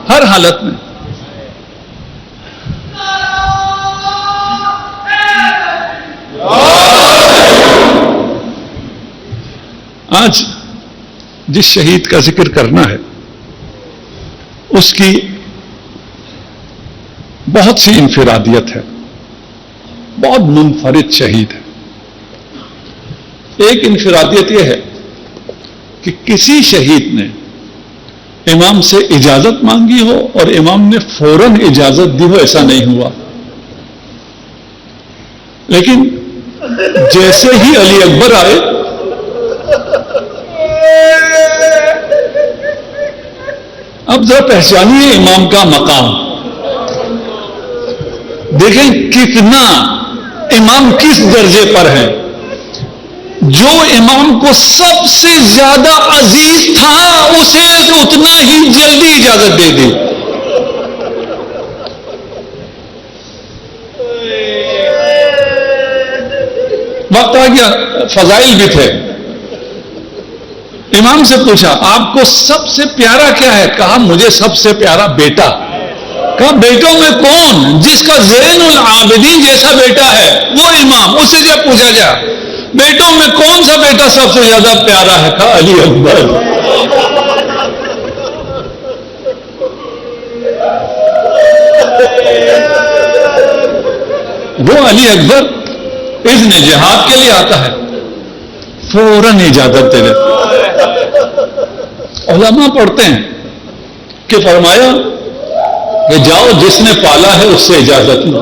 ہر حالت میں. آج جس شہید کا ذکر کرنا ہے اس کی بہت سی انفرادیت ہے، بہت منفرد شہید ہے. ایک انفرادیت یہ ہے کہ کسی شہید نے امام سے اجازت مانگی ہو اور امام نے فوراً اجازت دی ہو، ایسا نہیں ہوا. لیکن جیسے ہی علی اکبر آئے اب ذرا پہچانیے امام کا مقام. دیکھیں کتنا امام کس درجے پر ہے. جو امام کو سب سے زیادہ عزیز تھا اسے اتنا ہی جلدی اجازت دے دی. وقت آ گیا، فضائل بھی تھے. امام سے پوچھا آپ کو سب سے پیارا کیا ہے؟ کہا مجھے سب سے پیارا بیٹا. کہا بیٹوں میں کون؟ جس کا زین العابدین جیسا بیٹا ہے وہ امام. اس سے جب پوچھا جائے بیٹوں میں کون سا بیٹا سب سے زیادہ پیارا ہے؟ کہا علی اکبر. وہ علی اکبر اذن جہاد کے لیے آتا ہے، فوراً اجازت دے دیتا. علماء پڑھتے ہیں کہ فرمایا کہ جاؤ جس نے پالا ہے اس سے اجازت لو.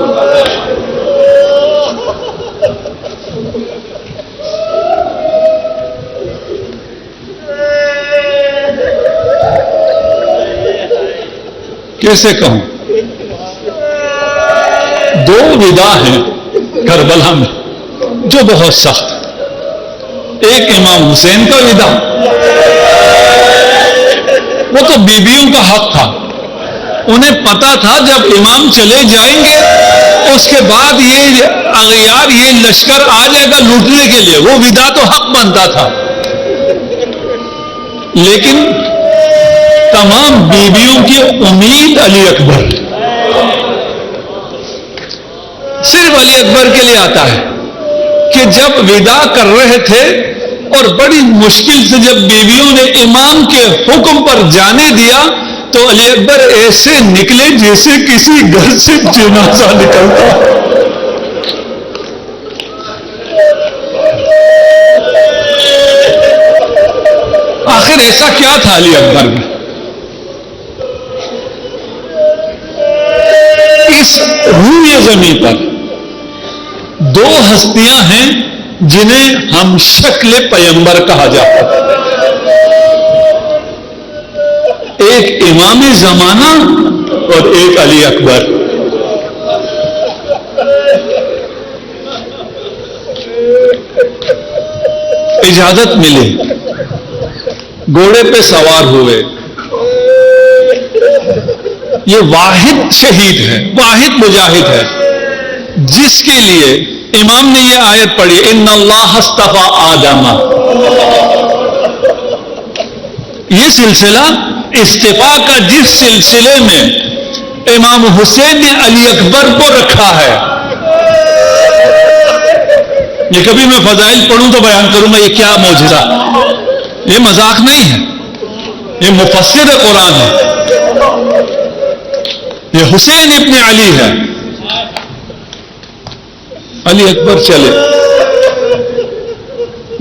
کیسے کہوں؟ دو ودا ہیں کربلا میں جو بہت سخت. ایک امام حسین کا ودا، وہ تو بیویوں کا حق تھا. انہیں پتا تھا جب امام چلے جائیں گے اس کے بعد یہ اغیار، یہ لشکر آ جائے گا لوٹنے کے لیے. وہ ودا تو حق بنتا تھا. لیکن تمام بیویوں کی امید علی اکبر، صرف علی اکبر کے لیے آتا ہے کہ جب ودا کر رہے تھے اور بڑی مشکل سے جب بیویوں نے امام کے حکم پر جانے دیا تو علی اکبر ایسے نکلے جیسے کسی گھر سے جنازہ نکلتا. آخر ایسا کیا تھا علی اکبر میں؟ اس روئے زمین پر دو ہستیاں ہیں جنہیں ہم شکل پیغمبر کہا جاتا ہے. ایک امام زمانہ اور ایک علی اکبر. اجازت ملی، گھوڑے پہ سوار ہوئے. یہ واحد شہید ہے، واحد مجاہد ہے جس کے لیے امام نے یہ آیت پڑھی ان اللہ اصطفیٰ آدم. یہ سلسلہ استفاء کا جس سلسلے میں امام حسین نے علی اکبر کو رکھا ہے. یہ کبھی میں فضائل پڑھوں تو بیان کروں میں یہ کیا معجزہ. یہ مذاق نہیں ہے، یہ مفسر قرآن ہے. یہ حسین ابن علی ہے. علی اکبر چلے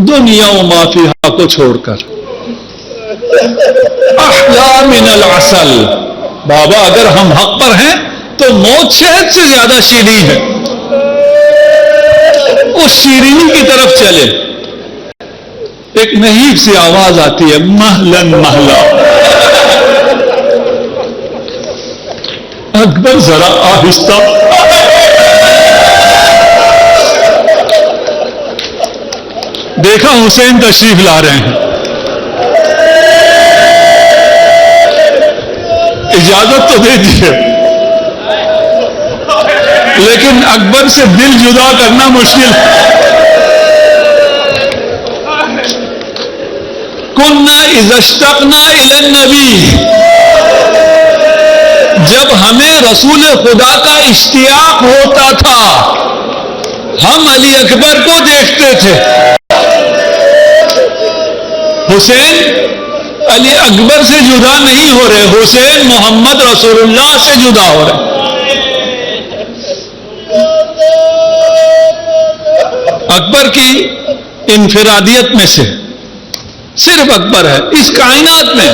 دنیا و ما فیہا کو چھوڑ کر. احلا من العسل. بابا اگر ہم حق پر ہیں تو موت شہد سے زیادہ شیریں ہے. اس شیرینی کی طرف چلے. ایک نحیف سی آواز آتی ہے مہلن مہلا. اکبر ذرا آہستہ. دیکھا حسین تشریف لا رہے ہیں. اجازت تو دے دیے لیکن اکبر سے دل جدا کرنا مشکل. کننا اذا اشتقنا الی النبی. جب ہمیں رسول خدا کا اشتیاق ہوتا تھا ہم علی اکبر کو دیکھتے تھے. حسین علی اکبر سے جدا نہیں ہو رہے، حسین محمد رسول اللہ سے جدا ہو رہے. اکبر کی انفرادیت میں سے صرف اکبر ہے اس کائنات میں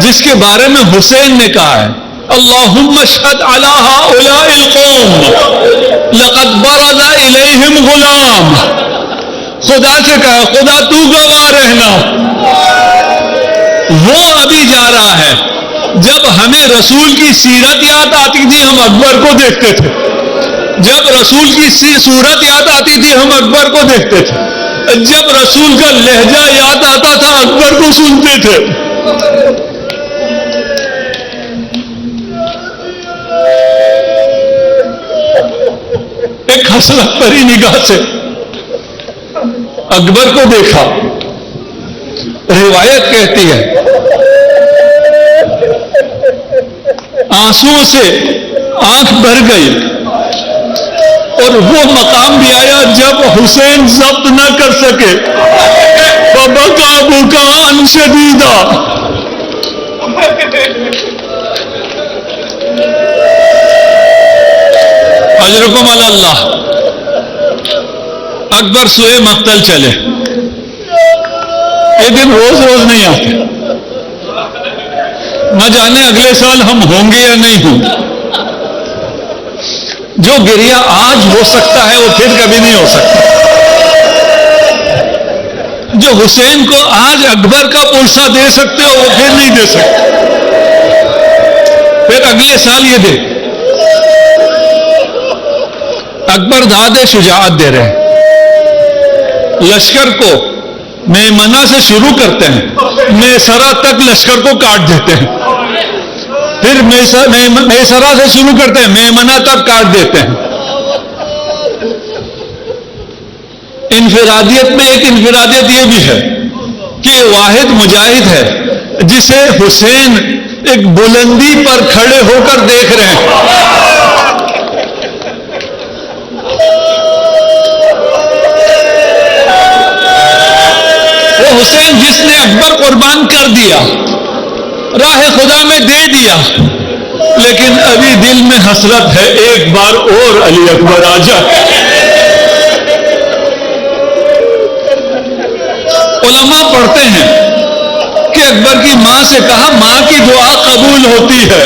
جس کے بارے میں حسین نے کہا ہے اللہم اشہد علی ہؤلاء القوم لقد برز الیہم غلام. خدا سے کہا خدا تو گواہ رہنا. وہ ابھی جا رہا ہے. جب ہمیں رسول کی سیرت یاد آتی تھی ہم اکبر کو دیکھتے تھے. جب رسول کی صورت یاد آتی تھی ہم اکبر کو دیکھتے تھے. جب رسول کا لہجہ یاد آتا تھا اکبر کو سنتے تھے. ایک حسرت بھری نگاہ سے اکبر کو دیکھا. روایت کہتی ہے آنسوؤں سے آنکھ بھر گئی اور وہ مقام بھی آیا جب حسین ضبط نہ کر سکے. فبکا بکاء شدیدا. اجرکم علی اللہ. اکبر سوئے مقتل چلے. یہ دن روز روز نہیں آتے، نہ جانے اگلے سال ہم ہوں گے یا نہیں ہوں گے۔ جو گریہ آج ہو سکتا ہے وہ پھر کبھی نہیں ہو سکتا۔ جو حسین کو آج اکبر کا پرسہ دے سکتے ہو وہ پھر نہیں دے سکتے، پھر اگلے سال یہ دے۔ اکبر داد شجاعت دے رہے ہیں، لشکر کو میمنہ سے شروع کرتے ہیں، میسرہ تک لشکر کو کاٹ دیتے ہیں، پھر میسرہ سے شروع کرتے ہیں، میمنہ تک کاٹ دیتے ہیں۔ انفرادیت میں ایک انفرادیت یہ بھی ہے کہ واحد مجاہد ہے جسے حسین ایک بلندی پر کھڑے ہو کر دیکھ رہے ہیں۔ وہ حسین جس نے اکبر قربان کر دیا، راہ خدا میں دے دیا، لیکن ابھی دل میں حسرت ہے ایک بار اور علی اکبر آ جائے۔ علماء پڑھتے ہیں کہ اکبر کی ماں سے کہا ماں کی دعا قبول ہوتی ہے،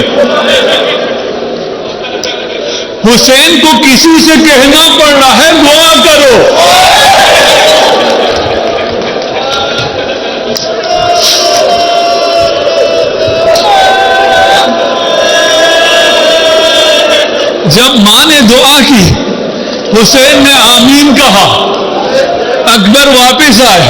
حسین کو کسی سے کہنا پڑ رہا ہے دعا کرو۔ جب ماں نے دعا کی، حسین نے آمین کہا، اکبر واپس آئے۔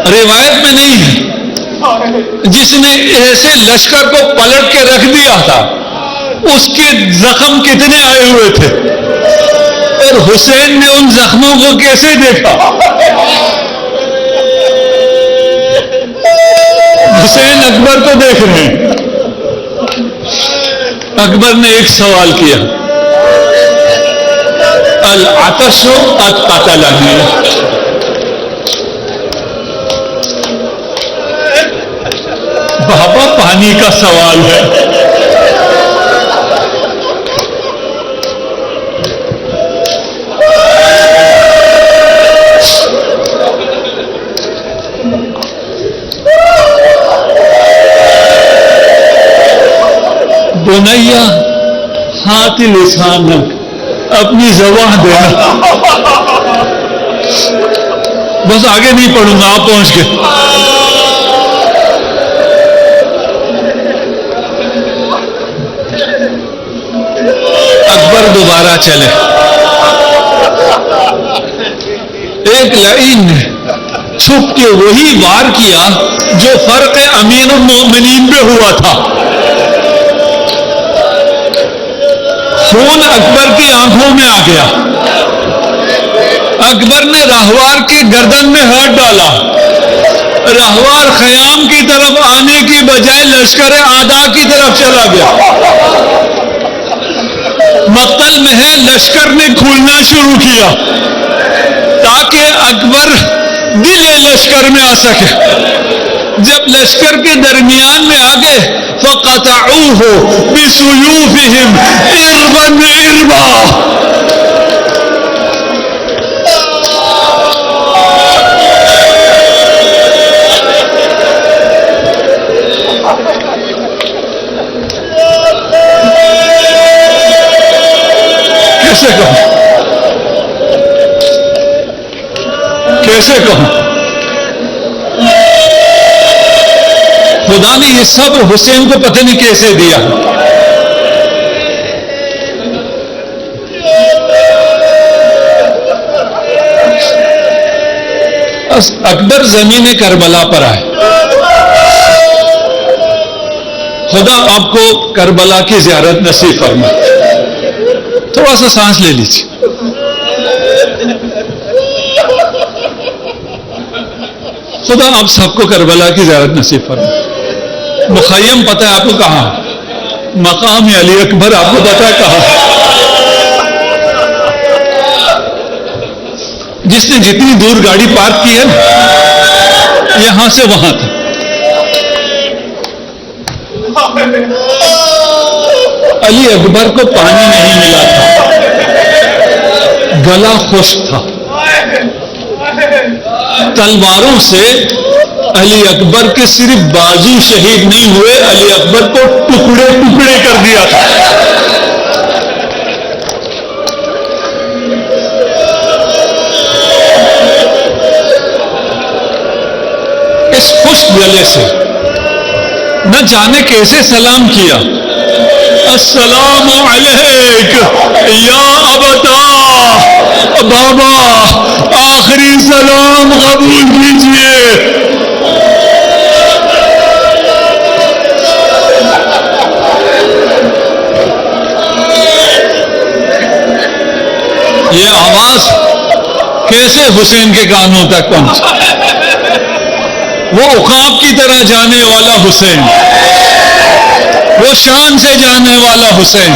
روایت میں نہیں ہے جس نے ایسے لشکر کو پلٹ کے رکھ دیا تھا اس کے زخم کتنے آئے ہوئے تھے اور حسین نے ان زخموں کو کیسے دیکھا۔ حسین اکبر کو دیکھ رہے ہیں۔ اکبر نے ایک سوال کیا، العطش قد قتلنی، بابا پانی کا سوال ہے۔ بنیا ہاتھ لسانک، اپنی زبان دینا۔ بس آگے نہیں پڑھوں گا، آپ پہنچ گئے۔ اکبر دوبارہ چلے، ایک لعین نے چھپ کے وہی وار کیا جو فرق امیر المومنین پہ ہوا تھا۔ خون اکبر کی آنکھوں میں آ گیا۔ اکبر نے راہوار کے گردن میں ہاتھ ڈالا، راہوار خیام کی طرف آنے کی بجائے لشکر اعداء کی طرف چلا گیا۔ مقتل میں ہے، لشکر نے کھولنا شروع کیا تاکہ اکبر دل لشکر میں آ سکے۔ جب لشکر کے درمیان میں آگے فَقَطَعُوهُ بِسُيُوفِهِمْ إِرْبًا إِرْبًا، کیسے کہوں، کیسے کہوں، خدا نے یہ صبر حسین کو پتہ نہیں کیسے دیا۔ اکبر زمین کربلا پر آئے، خدا آپ کو کربلا کی زیارت نصیب فرمائے۔ تھوڑا سا سانس لے لیجیے۔ خدا آپ سب کو کربلا کی زیارت نصیب فرمائے۔ مخیم پتہ ہے آپ کو کہاں، مقام علی اکبر آپ کو پتہ ہے کہاں، جس نے جتنی دور گاڑی پارک کی ہے نا، یہاں سے وہاں تک، علی اکبر کو پانی نہیں ملا تھا، گلا خشک تھا. تلواروں سے علی اکبر کے صرف بازو شہید نہیں ہوئے، علی اکبر کو ٹکڑے ٹکڑے کر دیا تھا. اس خشک گلے سے نہ جانے کیسے سلام کیا. السلام علیک یا ابتا، بابا آخری سلام قبول کیجیے. یہ آواز کیسے حسین کے کانوں تک پہنچی؟ وہ عقاب کی طرح جانے والا حسین، وہ شان سے جانے والا حسین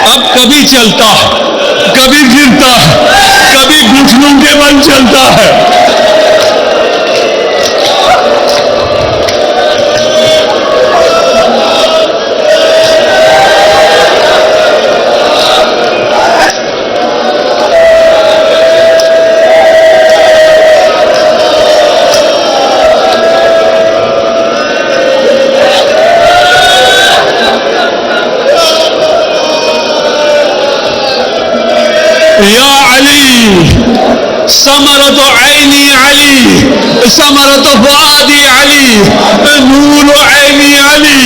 اب کبھی چلتا ہے، کبھی گرتا ہے، کبھی گھٹنوں کے بل چلتا ہے. یا علی ثمرۃ عینی علی، ثمرۃ فؤادی علی، نور عینی علی،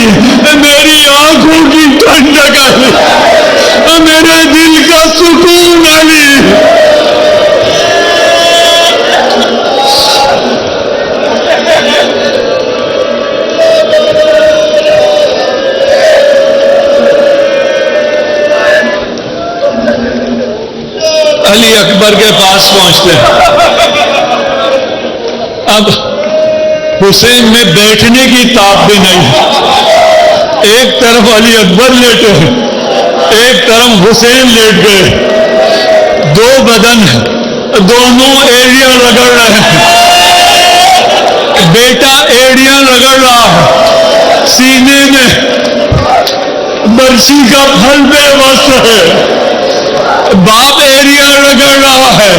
میری آنکھوں کی ٹھنڈک علی، میرے دل کا سکون علی. علی اکبر کے پاس پہنچتے ہیں. اب حسین میں بیٹھنے کی طاقت بھی نہیں. ایک طرف علی اکبر لیٹے ہیں، ایک طرف حسین لیٹ گئے. دو بدن ہیں، دونوں ایڑیاں رگڑ رہے ہیں. بیٹا ایڑیاں رگڑ رہا ہے، سینے میں برچی کا پھل بے بس ہے. باپ ایریا رگڑ رہا ہے،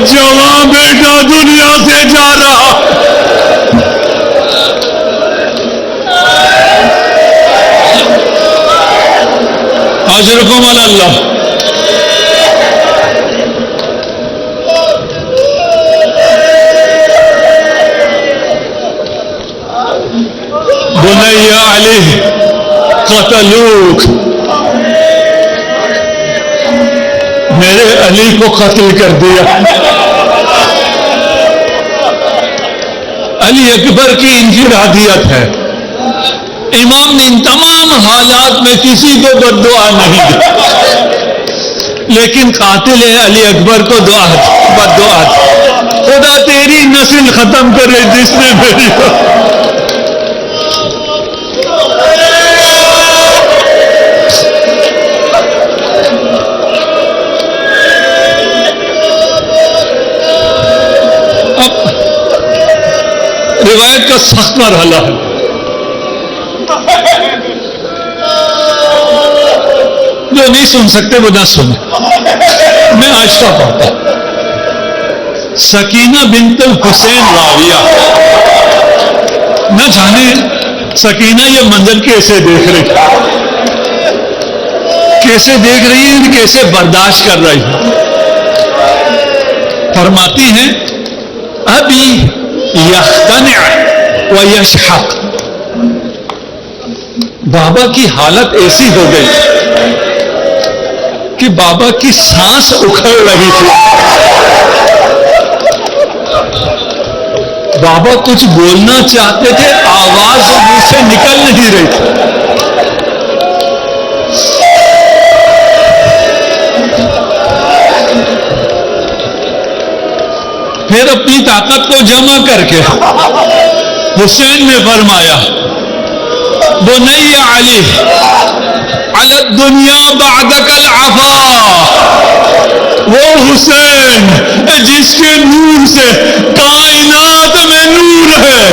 جوان بیٹا دنیا سے جا رہا. اجرکم اللہ. بنی علی قتلوک، میرے علی کو قتل کر دیا. علی اکبر کی انفرادیت ہے. امام نے ان تمام حالات میں کسی کو بد دعا نہیں دی، لیکن قاتل علی اکبر کو بد دعا دی. خدا تیری نسل ختم کرے جس نے میری. روایت کا سخت مرحلہ ہے. جو نہیں سن سکتے وہ نہ سنیں. میں آہستہ پڑھتا. سکینہ بنت حسین راویہ، نہ جانے سکینہ یہ منظر کیسے دیکھ رہی، کیسے دیکھ رہی ہے، کیسے برداشت کر رہی ہے. فرماتی ہیں ابھی یختنع و یشحق، بابا کی حالت ایسی ہو گئی کہ بابا کی سانس اکھڑ رہی تھی. بابا کچھ بولنا چاہتے تھے، آواز منہ سے نکل نہیں رہی تھی. پھر اپنی طاقت کو جمع کر کے حسین نے فرمایا بنی علی علی الدنیا بعدک العفا. وہ حسین جس کے نور سے کائنات میں نور ہے،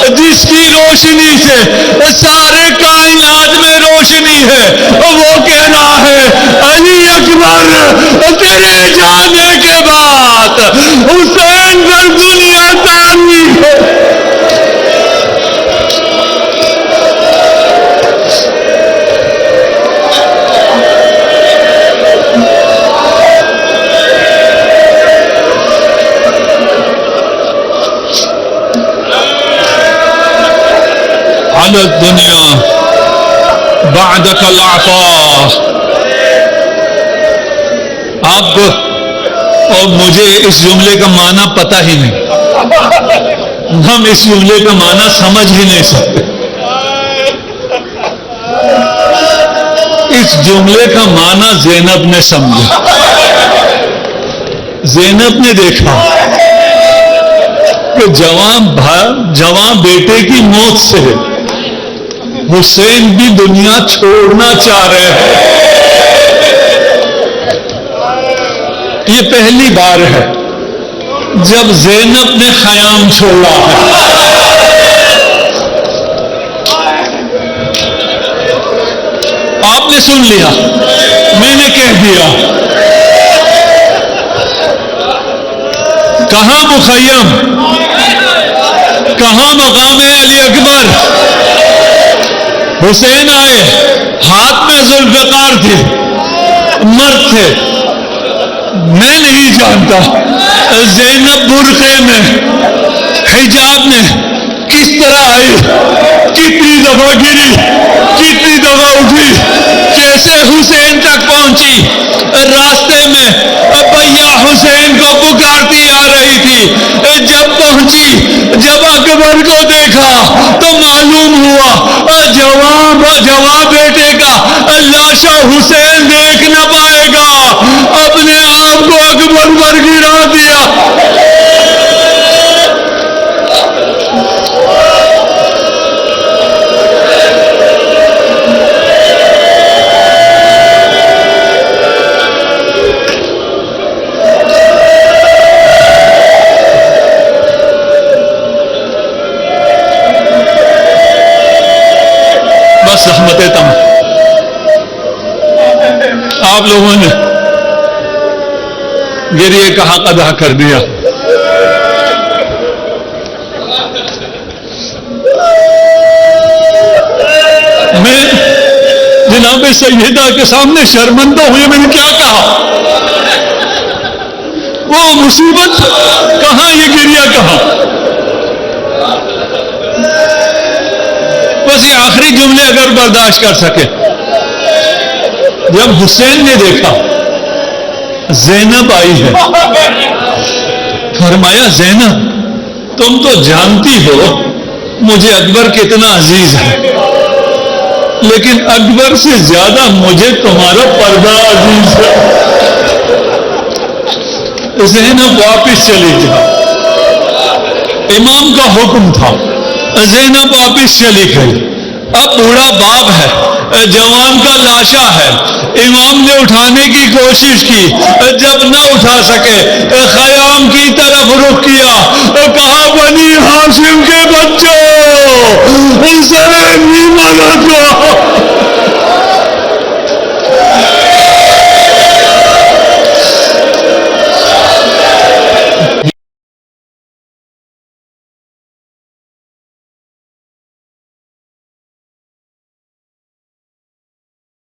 جس کی روشنی سے سارے کائنات میں روشنی ہے، وہ کہہ رہا ہے علی اکبر تیرے جانے کے بعد حسین پر دنیا تاریخ ہے. علی الدنیا بعدک العطا. آپ کو اور مجھے اس جملے کا معنی پتہ ہی نہیں، ہم اس جملے کا معنی سمجھ ہی نہیں سکتے. اس جملے کا معنی زینب نے سمجھا. زینب نے دیکھا کہ جوان بیٹے کی موت سے حسین بھی دنیا چھوڑنا چاہ رہے ہیں. یہ پہلی بار ہے جب زینب نے خیام چھوڑا ہے. آپ نے سن لیا، میں نے کہہ دیا. کہاں مخیم، کہاں مقام علی اکبر. حسین آئے، ہاتھ میں ذوالفقار تھے، مرد تھے. میں نہیں جانتا زینب برقعے میں حجاب میں کس طرح آئی، کتنی دفعہ گری، کتنی دفعہ اٹھی، کیسے حسین تک پہنچی. راستے میں بھیا حسین کو پکارتی آ رہی تھی. جب پہنچی، جب اکبر کو دیکھا تو معلوم ہوا جوان بیٹے کا لاشا حسین دیکھ نہ پائے گا. اپنے آپ کو اکبر پر گرا دیا. بس رحمت تم آپ لوگوں نے گریے کا حق ادا کر دیا. میں جناب سیدہ کے سامنے شرمندہ ہوئے. میں نے کیا کہا؟ وہ مصیبت کہاں، یہ گریہ کہاں؟ بس یہ آخری جملے اگر برداشت کر سکے. جب حسین نے دیکھا زینب آئی ہے، فرمایا زینب تم تو جانتی ہو مجھے اکبر کتنا عزیز ہے، لیکن اکبر سے زیادہ مجھے تمہارا پردہ عزیز ہے. زینب واپس چلی جا. امام کا حکم تھا، زینب واپس چلی گئی. اب بوڑھا باپ ہے، جوان کا لاشا ہے. امام نے اٹھانے کی کوشش کی، جب نہ اٹھا سکے خیام کی طرف رخ کیا. کہا بنی ہاشم کے بچوں، حسین بھی مدد کو